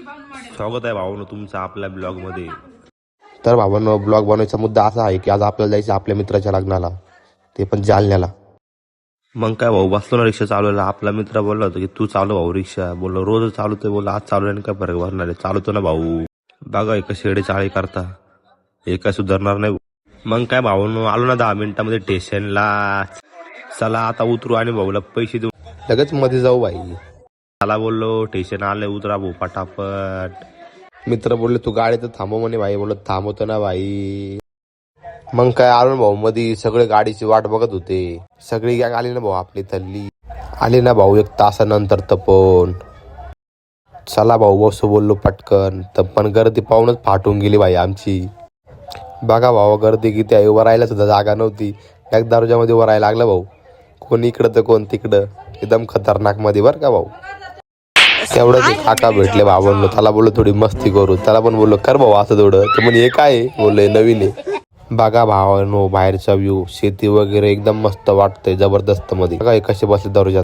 स्वागत आहे भावांनो तुमचं आपल्या ब्लॉग मध्ये। तर भावांनो ब्लॉग बनवायचा मुद्दा असा आहे की आज आपल्याला जायचं आपल्या मित्राच्या लग्नाला, ते पण जालन्याला। मग काय भाऊ बसलो ना रिक्षा चालवायला, आपला मित्र बोलला होता की तू चालव भाऊ रिक्षा। बोललो रोज चालवतोय, बोललो आज चालवल्याने काय फरक पडणार आहे, चालवतो ना भाऊ। बघा एका शेडे चाळी करता, हे काय सुधारणार नाही। मग काय भावांनो आलो ना 10 मिनिटांमध्ये स्टेशनला। चला आता उतरू आणि भाऊला पैसे देऊ, लगेच मध्ये जाऊ भाई। मला बोललो स्टेशन आले उतरा भाऊ पटापट। मित्र बोलले तू गाडी तर थांबव म्हणे भाई, बोललो थांबवतो ना भाई। मग काय आलो भाऊ मध्ये, सगळे गाडीची वाट बघत होते। सगळी गॅंग आली ना भाऊ आपली थल्ली आली ना भाऊ 1 तासानंतर तपन। चला भाऊ बसू बोललो पटकन, पण गर्दी पाहूनच फाटून गेली भाई आमची। बघा भाऊ गर्दी किती आहे, उभं राहायला सुद्धा जागा नव्हती। एक दरवाजामध्ये उभं राहायला लागलं भाऊ, कोण इकडं तर कोण तिकडं, एकदम खतरनाक मध्ये बरं का भाऊ। तेवढंच एक काका भेटले भावांनो, त्याला बोललो थोडी मस्ती करू, त्याला पण बोललो कर भाऊ असं थोडं, तर म्हणे हे काय बोलले नवीन आहे। बघा भावांनो बाहेरचा व्ह्यू, शेती वगैरे एकदम मस्त वाटतंय जबरदस्त मध्ये। बघा कसे बसले दरवाजात,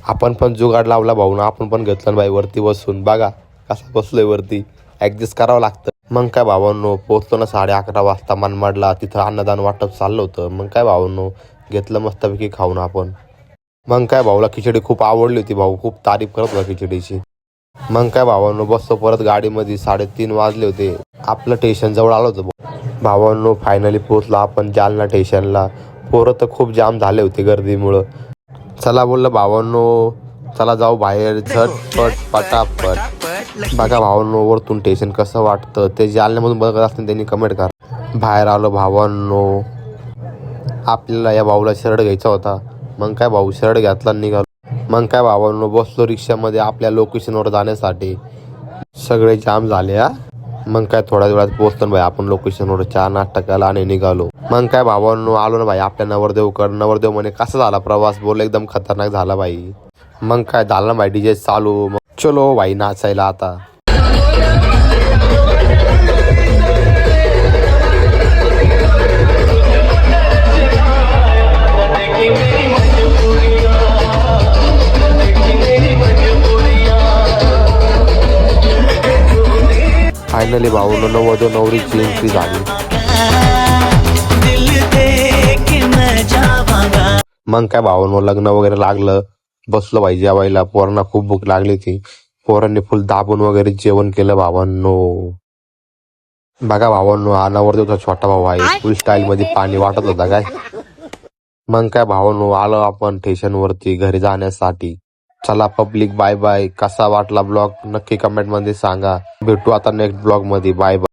आपण पण जुगाड लावला भाऊ ना, आपण पण घेतलं बाई वरती बसून। बघा कसं बसलोय वरती, ऍडजस्ट करावं लागतं। मग काय भावांनो पोहोचलो ना 11:30 वाजता मनमाडला, तिथं अन्नदान वाटप चाललं होतं। मग काय भावांनो घेतलं मस्तपैकी खाऊन आपण। मग काय भाऊला खिचडी खूप आवडली होती, भाऊ खूप तारीफ करत होता खिचडीची। मग काय भावांनो बसतो परत गाडीमध्ये, 3:30 वाजले होते, आपलं स्टेशन जवळ आलो होतो भावांनो। फायनली पोहोचलो आपण जालना स्टेशनला। पोरं तर खूप जाम झाले होते गर्दीमुळं। चला बोललं भावांनो चला जाऊ बाहेर झटपट पटापट। बघा भावांनो वरतून स्टेशन कसं वाटतं, ते जालन्यामधून बघत असतील त्यांनी कमेंट करा। बाहेर आलो भावांनो, आपल्याला या भाऊला शर्ट घ्यायचा होता। मग काय भाऊ शर्ट घेतला निघालो। मग काय भावांनो बसलो रिक्षामध्ये आपल्या लोकेशनवर जाण्यासाठी, सगळे जाम झाले हा। मग काय थोड्या वेळात पोहोचतो भाई आपण लोकेशनवर, चहा नाश्ता केला आणि निघालो। मग काय भावांनो आलो ना भाई आपल्या नवरदेवकडे। नवरदेव म्हणे कसा झाला प्रवास, बोलले एकदम खतरनाक झाला भाई। मग काय झालं ना भाई डीजे चालू, मग चलो भाई नाचायला आता। फायनली भाऊनो नववधू नवरीची एंट्री झाली। मग काय भाऊनो लग्न वगैरे लागलं, बसलो भाई जेवायला। पोरांना खूप भूक लागली होती, पोरांनी फुल दाबून वगैरे जेवण केलं भावांनो। बघा भावांनो हा नवरदेवचा छोटा भाऊ आहे, फुल स्टाईल मध्ये पाणी वाटत होता काय। मग काय भावांनो आलो आपण स्टेशन वरती घरी जाण्यासाठी। चला पब्लिक बाय बाय। कसा वाटला ब्लॉग नक्की कमेंट मध्ये सांगा, भेटू आता नेक्स्ट ब्लॉग मध्ये, बाय बाय।